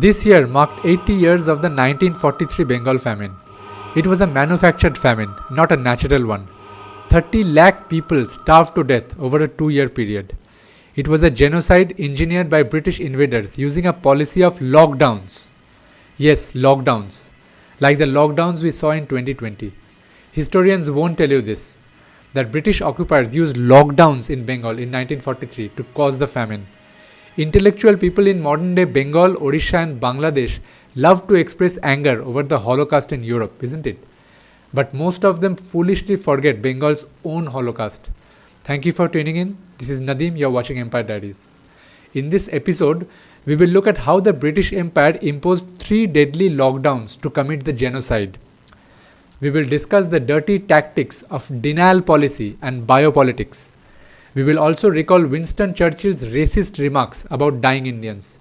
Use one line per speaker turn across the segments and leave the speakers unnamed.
This year marked 80 years of the 1943 Bengal Famine. It was a manufactured famine, not a natural one. 30 lakh people starved to death over a 2-year period. It was a genocide engineered by British invaders using a policy of lockdowns. Yes, lockdowns. Like the lockdowns we saw in 2020. Historians won't tell you this, that British occupiers used lockdowns in Bengal in 1943 to cause the famine. Intellectual people in modern day Bengal, Odisha and Bangladesh love to express anger over the Holocaust in Europe, isn't it? But most of them foolishly forget Bengal's own Holocaust. Thank you for tuning in. This is Nadeem, you're watching Empire Diaries. In this episode, we will look at how the British Empire imposed 3 deadly lockdowns to commit the genocide. We will discuss the dirty tactics of denial policy and biopolitics. We will also recall Winston Churchill's racist remarks about dying Indians.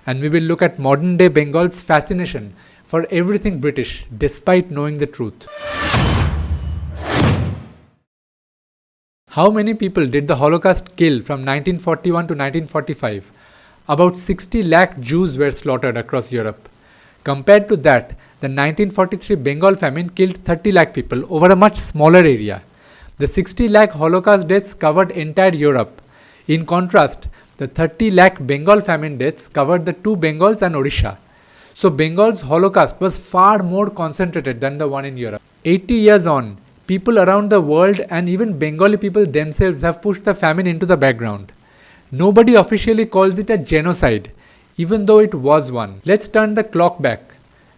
And we will look at modern day Bengal's fascination for everything British despite knowing the truth. How many people did the Holocaust kill from 1941 to 1945? About 60 lakh Jews were slaughtered across Europe. Compared to that, the 1943 Bengal famine killed 30 lakh people over a much smaller area. The 60 lakh Holocaust deaths covered entire Europe. In contrast, the 30 lakh Bengal famine deaths covered the 2 Bengals and Odisha. So Bengal's Holocaust was far more concentrated than the one in Europe. 80 years on, people around the world and even Bengali people themselves have pushed the famine into the background. Nobody officially calls it a genocide, even though it was one. Let's turn the clock back.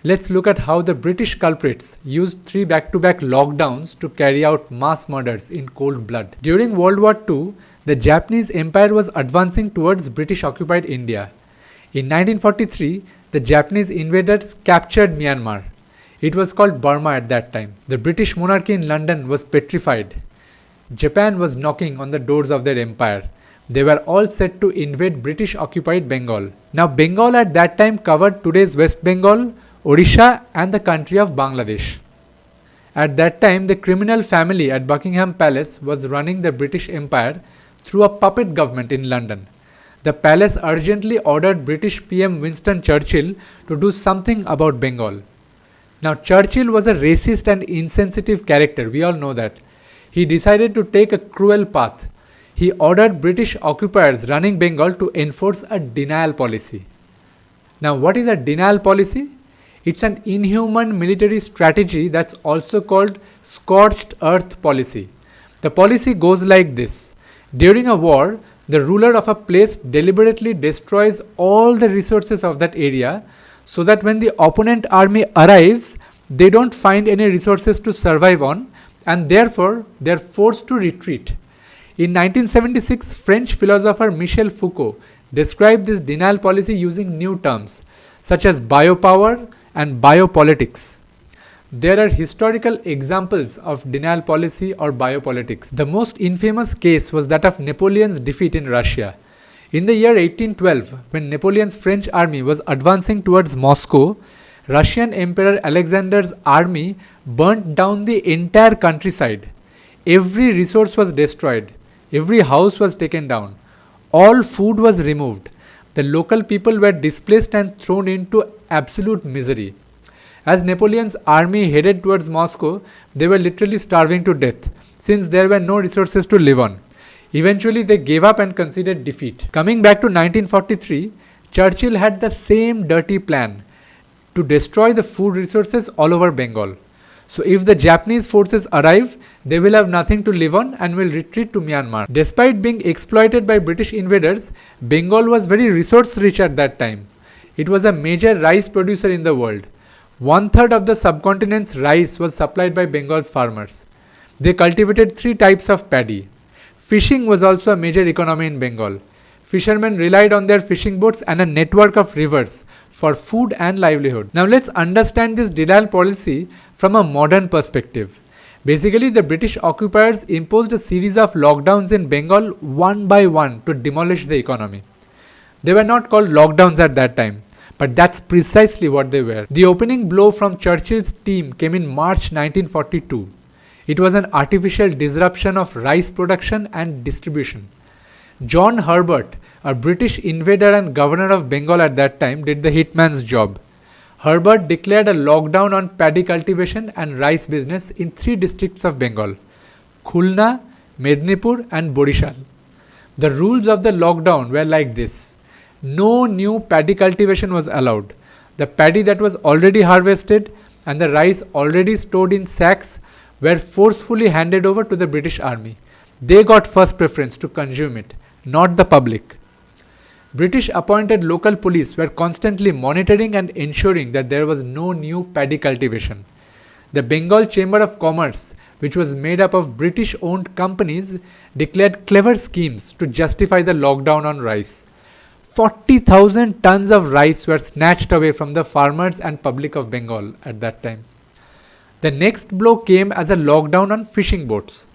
Let's look at how the British culprits used 3 back-to-back lockdowns to carry out mass murders in cold blood. During World War II, the Japanese Empire was advancing towards British-occupied India. In 1943, the Japanese invaders captured Myanmar. It was called Burma at that time. The British monarchy in London was petrified. Japan was knocking on the doors of their empire. They were all set to invade British-occupied Bengal. Now, Bengal at that time covered today's West Bengal, Odisha and the country of Bangladesh. At that time, the criminal family at Buckingham Palace was running the British Empire through a puppet government in London. The palace urgently ordered British PM Winston Churchill to do something about Bengal. Now, Churchill was a racist and insensitive character, we all know that. He decided to take a cruel path. He ordered British occupiers running Bengal to enforce a denial policy. Now, what is a denial policy? It's an inhuman military strategy that's also called scorched earth policy. The policy goes like this. During a war, the ruler of a place deliberately destroys all the resources of that area so that when the opponent army arrives, they don't find any resources to survive on and therefore they're forced to retreat. In 1976, French philosopher Michel Foucault described this denial policy using new terms such as biopower and biopolitics. There are historical examples of denial policy or biopolitics. The most infamous case was that of Napoleon's defeat in Russia. In the year 1812, when Napoleon's French army was advancing towards Moscow, Russian Emperor Alexander's army burnt down the entire countryside. Every resource was destroyed. Every house was taken down. All food was removed. The local people were displaced and thrown into absolute misery. As Napoleon's army headed towards Moscow, they were literally starving to death since there were no resources to live on. Eventually, they gave up and considered defeat. Coming back to 1943, Churchill had the same dirty plan to destroy the food resources all over Bengal. So if the Japanese forces arrive, they will have nothing to live on and will retreat to Myanmar. Despite being exploited by British invaders, Bengal was very resource rich at that time. It was a major rice producer in the world. 1/3 of the subcontinent's rice was supplied by Bengal's farmers. They cultivated 3 types of paddy. Fishing was also a major economy in Bengal. Fishermen relied on their fishing boats and a network of rivers for food and livelihood. Now let's understand this denial policy from a modern perspective. Basically, the British occupiers imposed a series of lockdowns in Bengal one by one to demolish the economy. They were not called lockdowns at that time, but that's precisely what they were. The opening blow from Churchill's team came in March 1942. It was an artificial disruption of rice production and distribution. John Herbert, a British invader and governor of Bengal at that time, did the hitman's job. Herbert declared a lockdown on paddy cultivation and rice business in 3 districts of Bengal: Khulna, Mednipur, and Borishal. The rules of the lockdown were like this: no new paddy cultivation was allowed. The paddy that was already harvested and the rice already stored in sacks were forcefully handed over to the British Army. They got first preference to consume it, not the public. British appointed local police were constantly monitoring and ensuring that there was no new paddy cultivation. The Bengal Chamber of Commerce, which was made up of British owned companies, declared clever schemes to justify the lockdown on rice. 40,000 tons of rice were snatched away from the farmers and public of Bengal at that time. The next blow came as a lockdown on fishing boats.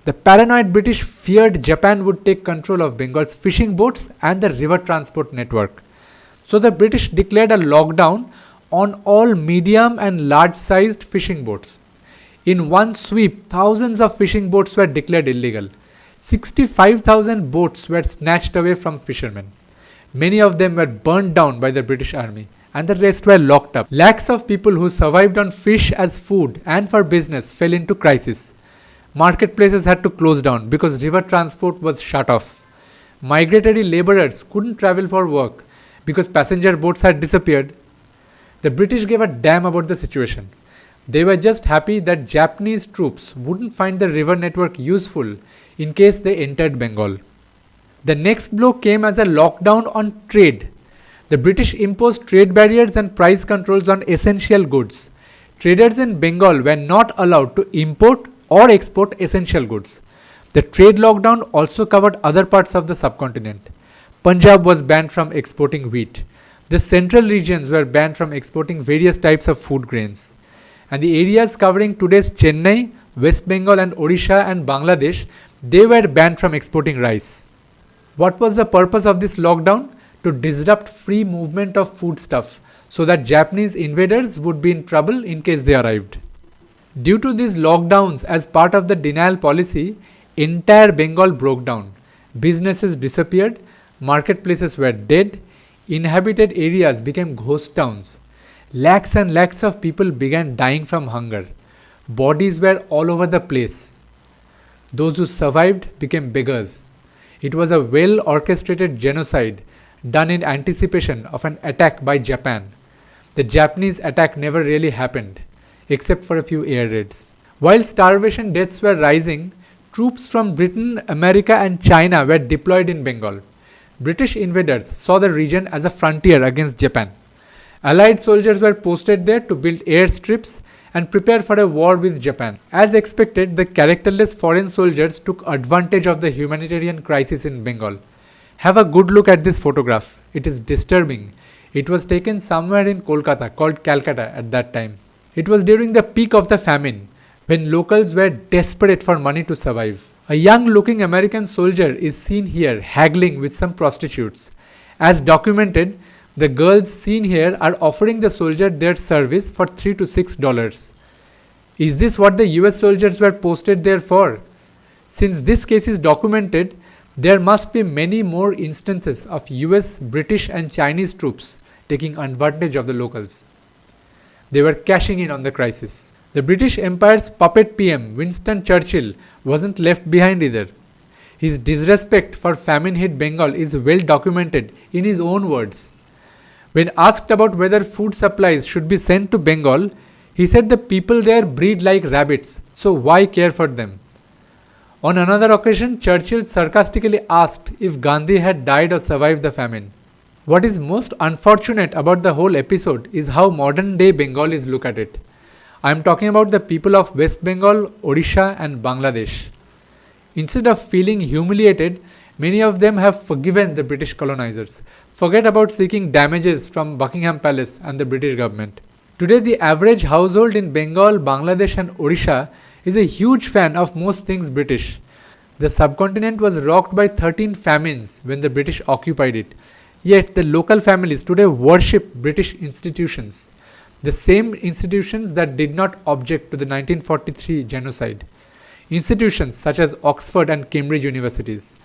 The paranoid British feared Japan would take control of Bengal's fishing boats and the river transport network. So the British declared a lockdown on all medium and large sized fishing boats. In one sweep, thousands of fishing boats were declared illegal. 65,000 boats were snatched away from fishermen. Many of them were burned down by the British Army, and the rest were locked up. Lakhs of people who survived on fish as food and for business fell into crisis. Marketplaces had to close down because river transport was shut off. Migratory laborers couldn't travel for work because passenger boats had disappeared. The British gave a damn about the situation. They were just happy that Japanese troops wouldn't find the river network useful in case they entered Bengal. The next blow came as a lockdown on trade. The British imposed trade barriers and price controls on essential goods. Traders in Bengal were not allowed to import or export essential goods. The trade lockdown also covered other parts of the subcontinent. Punjab was banned from exporting wheat. The central regions were banned from exporting various types of food grains. And the areas covering today's Chennai, West Bengal and Odisha and Bangladesh, they were banned from exporting rice. What was the purpose of this lockdown? To disrupt free movement of foodstuff so that Japanese invaders would be in trouble in case they arrived. Due to these lockdowns as part of the denial policy, entire Bengal broke down. Businesses disappeared, marketplaces were dead, inhabited areas became ghost towns. Lakhs and lakhs of people began dying from hunger. Bodies were all over the place. Those who survived became beggars. It was a well orchestrated genocide done in anticipation of an attack by Japan. The Japanese attack never really happened, except for a few air raids. While starvation deaths were rising, troops from Britain, America, and China were deployed in Bengal. British invaders saw the region as a frontier against Japan. Allied soldiers were posted there to build airstrips and prepare for a war with Japan. As expected, the characterless foreign soldiers took advantage of the humanitarian crisis in Bengal. Have a good look at this photograph. It is disturbing. It was taken somewhere in Kolkata, called Calcutta at that time. It was during the peak of the famine, when locals were desperate for money to survive. A young-looking American soldier is seen here haggling with some prostitutes. As documented, the girls seen here are offering the soldier their service for $3 to $6. Is this what the US soldiers were posted there for? Since this case is documented, there must be many more instances of US, British and Chinese troops taking advantage of the locals. They were cashing in on the crisis. The British Empire's puppet PM, Winston Churchill, wasn't left behind either. His disrespect for famine-hit Bengal is well documented in his own words. When asked about whether food supplies should be sent to Bengal, he said the people there breed like rabbits, so why care for them? On another occasion, Churchill sarcastically asked if Gandhi had died or survived the famine. What is most unfortunate about the whole episode is how modern day Bengalis look at it. I am talking about the people of West Bengal, Odisha and Bangladesh. Instead of feeling humiliated, many of them have forgiven the British colonizers. Forget about seeking damages from Buckingham Palace and the British government. Today, the average household in Bengal, Bangladesh and Odisha is a huge fan of most things British. The subcontinent was rocked by 13 famines when the British occupied it. Yet, the local families today worship British institutions. The same institutions that did not object to the 1943 genocide. Institutions such as Oxford and Cambridge universities.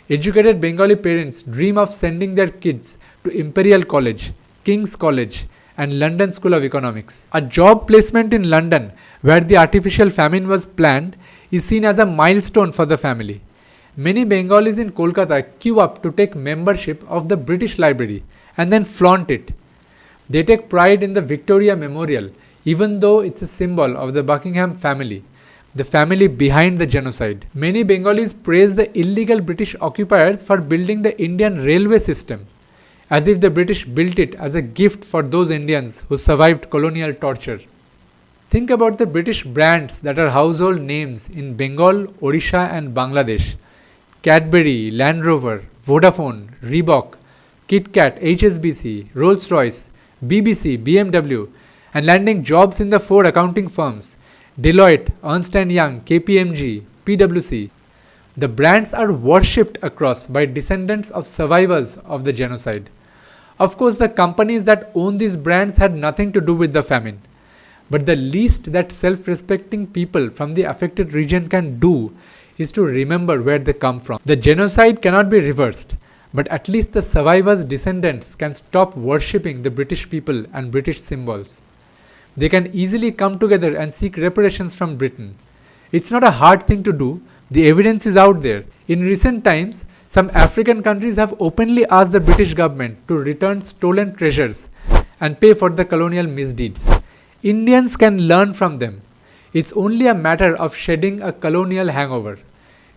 Educated Bengali parents dream of sending their kids to Imperial College, King's College, and London School of Economics. A job placement in London, where the artificial famine was planned, is seen as a milestone for the family. Many Bengalis in Kolkata queue up to take membership of the British Library and then flaunt it. They take pride in the Victoria Memorial, even though it's a symbol of the Buckingham family, the family behind the genocide. Many Bengalis praise the illegal British occupiers for building the Indian railway system, as if the British built it as a gift for those Indians who survived colonial torture. Think about the British brands that are household names in Bengal, Odisha, and Bangladesh: Cadbury, Land Rover, Vodafone, Reebok, KitKat, HSBC, Rolls Royce, BBC, BMW, and landing jobs in the four accounting firms: Deloitte, Ernst and Young, KPMG, PwC. The brands are worshipped across by descendants of survivors of the genocide. Of course, the companies that own these brands had nothing to do with the famine. But the least that self respecting people from the affected region can do is to remember where they come from. The genocide cannot be reversed, but at least the survivors' descendants can stop worshipping the British people and British symbols. They can easily come together and seek reparations from Britain. It's not a hard thing to do, the evidence is out there. In recent times, some African countries have openly asked the British government to return stolen treasures and pay for the colonial misdeeds. Indians can learn from them. It's only a matter of shedding a colonial hangover.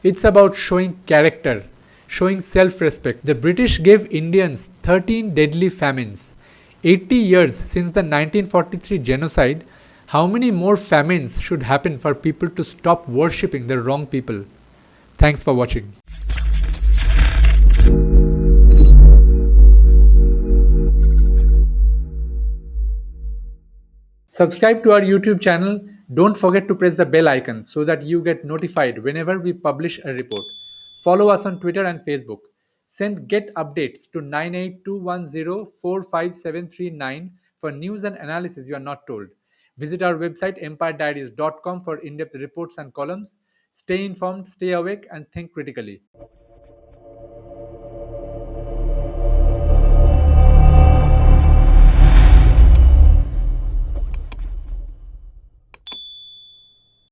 It's about showing character, showing self respect. The British gave Indians 13 deadly famines. 80 years since the 1943 genocide, how many more famines should happen for people to stop worshipping the wrong people? Thanks for watching. Subscribe to our YouTube channel. Don't forget to press the bell icon so that you get notified whenever we publish a report. Follow us on Twitter and Facebook. Send get updates to 98210457339 for news and analysis you are not told. Visit our website empirediaries.com for in-depth reports and columns. Stay informed, stay awake, and think critically.